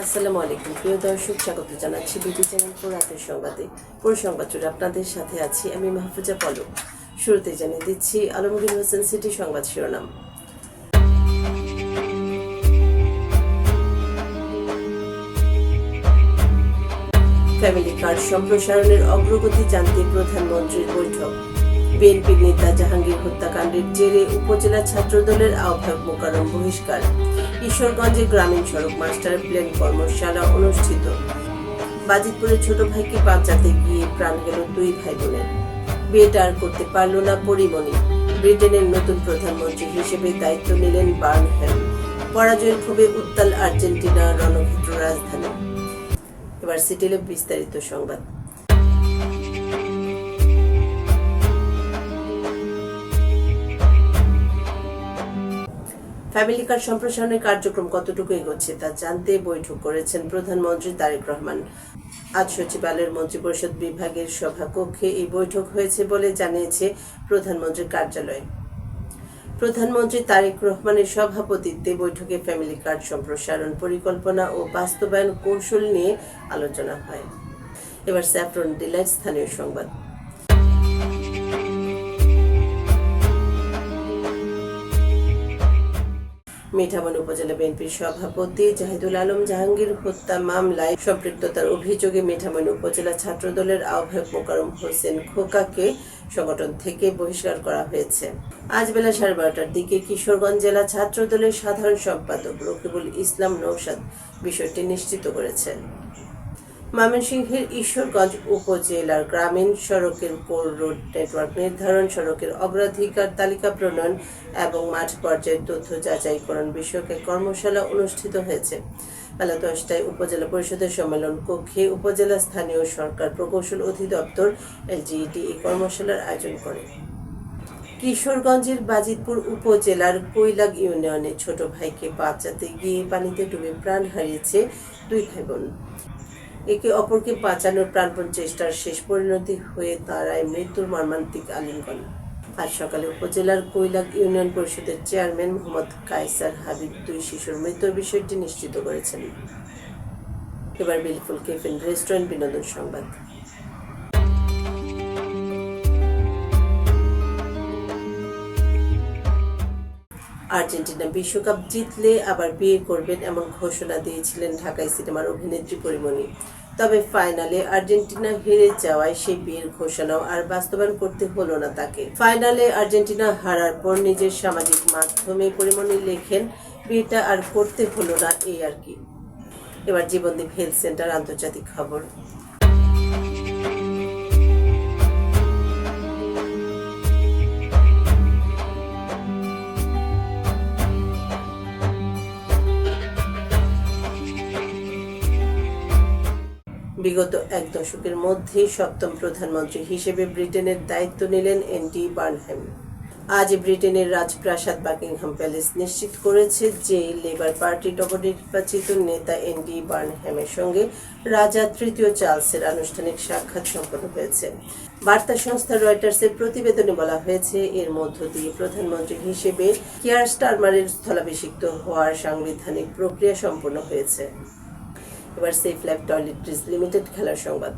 আসসালামু আলাইকুম প্রিয় দর্শক, স্বাগত জানাচ্ছি বিটি চ্যানেল রাতের সংবাদে। পুরো সংবাদ জুড়ে আপনাদের সাথে আছি আমি মাহফুজা পলক। শুরুতে জানিয়ে দিচ্ছি আলমগীর হোসেন সিটি সংবাদ শিরোনাম। ফ্যামিলি কার্ড সম্প্রসারণের অগ্রগতি জানতে প্রধানমন্ত্রীর বৈঠক। বিএনপির নেতা জাহাঙ্গীর হত্যাকাণ্ডের জেরে উপজেলা ছাত্রদলের আহ্বায়ক মোকাররম বহিষ্কার। ঈশ্বরগঞ্জে গ্রামীণ সড়ক মাস্টার প্ল্যান কর্মশালা অনুষ্ঠিত। বাজিতপুরে ছোট ভাইকে বাঁচাতে গিয়ে প্রাণ গেল দুই ভাই বোনের। বিয়েটা আর করতে পারল না পরিমণি। ব্রিটেনের নতুন প্রধানমন্ত্রী হিসেবে দায়িত্ব নিলেন বার্নহ্যাম। পরাজয়ের ক্ষোভে উত্তাল আর্জেন্টিনা রণক্ষেত্র রাজধানী। এবার সিটিলে বিস্তারিত সংবাদ। ফ্যামিলি কার্ড সম্প্রসারণের কার্যক্রম কতটুকু এগোচ্ছে তা জানতে বৈঠক করেছেন প্রধানমন্ত্রী তারেক রহমান। আজ সচিবালয়ের মন্ত্রিপরিষদ বিভাগের সভাকক্ষে এই বৈঠক হয়েছে বলে জানিয়েছে প্রধানমন্ত্রীর কার্যালয়। প্রধানমন্ত্রী তারেক রহমানের সভাপতিত্বে বৈঠকে ফ্যামিলি কার্ড সম্প্রসারণ পরিকল্পনা ও বাস্তবায়ন কৌশল নিয়ে আলোচনা হয়। এবার স্যাফরন ডিলাইট স্থানীয় সংবাদ। মিঠামন উপজেলা বিএনপির সভাপতি জাহিদুল আলম জাহাঙ্গীর হত্যা মামলায় সম্পৃক্ততার অভিযোগে মিঠামন উপজেলা ছাত্রদলের আহ্বায়ক মোকাররম হোসেন খোকাকে সংগঠন থেকে বহিষ্কার করা হয়েছে। আজ বেলা 12:30টার দিকে কিশোরগঞ্জ জেলা ছাত্রদলের সাধারণ সম্পাদক রকিবুল ইসলাম নৌশাদ বিষয়টি নিশ্চিত করেছেন। ময়মনসিংহের ঈশ্বরগঞ্জ উপজেলার গ্রামীণ সড়কের কোর রোড নেটওয়ার্ক নির্ধারণ, সড়কের অগ্রাধিকার তালিকা প্রণয়ন এবং মাঠ পর্যায়ের তথ্য যাচাইকরণ বিষয়ক এক কর্মশালা অনুষ্ঠিত হয়েছে। বেলা 10টায় উপজেলা পরিষদের সম্মেলন কক্ষে উপজেলা স্থানীয় সরকার প্রকৌশল অধিদপ্তর এলজিইডি এই কর্মশালার আয়োজন করে। কিশোরগঞ্জের বাজিতপুর উপজেলার কৈলাগ ইউনিয়নে ছোট ভাইকে বাঁচাতে গিয়ে পানিতে ডুবে প্রাণ হারিয়েছে দুই ভাই বোন। একে অপরকে বাঁচানোর প্রাণপণ চেষ্টার শেষ পরিণতি হয়ে দাঁড়ায় মৃত্যুর মর্মান্তিক আলিঙ্গন। আজ সকালে উপজেলার কৈলাগ ইউনিয়ন পরিষদের চেয়ারম্যান মোহাম্মদ কায়সার হাবিব দুই শিশুর মৃত্যুর বিষয়টি নিশ্চিত করেছেন। এবার বিলফুল ক্যাফে রেস্টুরেন্ট বিনোদন সংবাদ। আর্জেন্টিনা বিশ্বকাপ জিতলে আবার বিয়ে করবেন এমন ঘোষণা দিয়েছিলেন ঢাকাই সিনেমার অভিনেত্রী পরিমণি। তবে ফাইনালে আর্জেন্টিনা হেরে যাওয়ায় সেই বিয়ের ঘোষণাও আর বাস্তবায়ন করতে হলো না তাকে। ফাইনালে আর্জেন্টিনা হারার পর নিজের সামাজিক মাধ্যমে পরিমণি লেখেন, বিয়েটা আর করতে হলো না, এই আর কি। এবার জীবনদীপ হেলথ সেন্টার আন্তর্জাতিক খবর। বিগত এক দশকের মধ্যে সপ্তম প্রধানমন্ত্রী হিসেবে ব্রিটেনের দায়িত্ব নিলেন এন্ডি বার্নহ্যাম। আজ ব্রিটেনের রাজপ্রাসাদ বাকিংহাম প্যালেস নিশ্চিত করেছে যে লেবার পার্টির নবনির্বাচিত নেতা এন্ডি বার্নহ্যামের সঙ্গে রাজা তৃতীয় চার্লসের আনুষ্ঠানিক সাক্ষাৎ সম্পন্ন হয়েছে। বার্তা সংস্থা রয়টার্সের প্রতিবেদনে বলা হয়েছে, এর মধ্য দিয়ে প্রধানমন্ত্রী হিসেবে কিয়ার স্টারমারের স্থলাভিষিক্ত হওয়ার সাংবিধানিক প্রক্রিয়া সম্পন্ন হয়েছে। এবার সেফ লাইফ টয়লেট্রিজ লিমিটেড খেলার সংবাদ।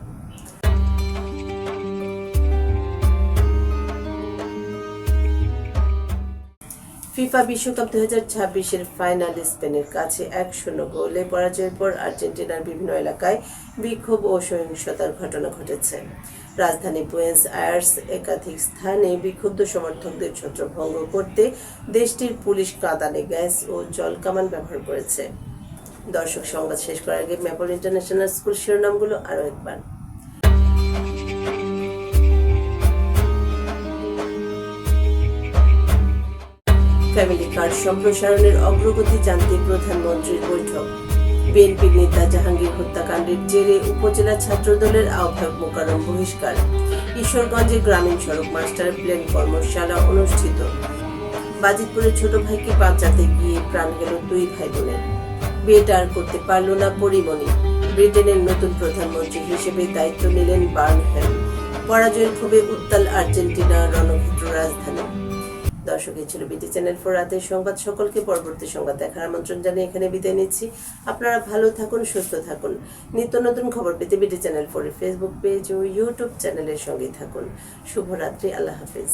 ফিফা বিশ্বকাপ 2026-এর ফাইনালে স্পেনের কাছে 1-0 গোলে পরাজয়ের পর আর্জেন্টিনার বিভিন্ন এলাকায় বিক্ষোভ ও সহিংসতার ঘটনা ঘটেছে। রাজধানী বুয়েন্স আয়ার্স একাধিক স্থানে বিক্ষুব্ধ সমর্থকদের ছত্রভঙ্গ করতে দেশটির পুলিশ কাঁদানে গ্যাস ও জল কামান ব্যবহার করেছে। দর্শক, সংবাদ শেষ করার আগে ম্যাপল ইন্টারন্যাশনাল স্কুল শিরোনামগুলো আরও একবার। ফ্যামিলি কার্ড সম্প্রসারণের অগ্রগতি জানতে প্রধানমন্ত্রীর বৈঠক। বিএনপির নেতা জাহাঙ্গীর হত্যাকাণ্ডের জেরে উপজেলা ছাত্রদলের আহ্বায়ক মোকাররম বহিষ্কার। ঈশ্বরগঞ্জে গ্রামীণ সড়ক মাস্টার প্ল্যান কর্মশালা অনুষ্ঠিত। বাজিতপুরে ছোট ভাইকে বাঁচাতে গিয়ে প্রাণ গেল দুই ভাই বোনের। বিয়েটা আর করতে পারল না পরিমণি। ব্রিটেনের নতুন প্রধানমন্ত্রী হিসেবে দায়িত্ব নিলেন বার্নহ্যাম। পরাজয়ের ক্ষোভে উত্তাল আর্জেন্টিনা রণক্ষেত্র রাজধানী। দর্শক, এই ছিল বিটি চ্যানেল 4 রাতের সংবাদ। সকলকে পরবর্তী সংবাদ দেখার আমন্ত্রণ জানিয়ে এখানে বিদায় নিচ্ছি। আপনারা ভালো থাকুন, সুস্থ থাকুন। নিত্য নতুন খবর পেতে বিটি চ্যানেল 4 এর ফেসবুক পেজ ও ইউটিউব চ্যানেলের সঙ্গে থাকুন। শুভরাত্রি, আল্লাহ হাফেজ।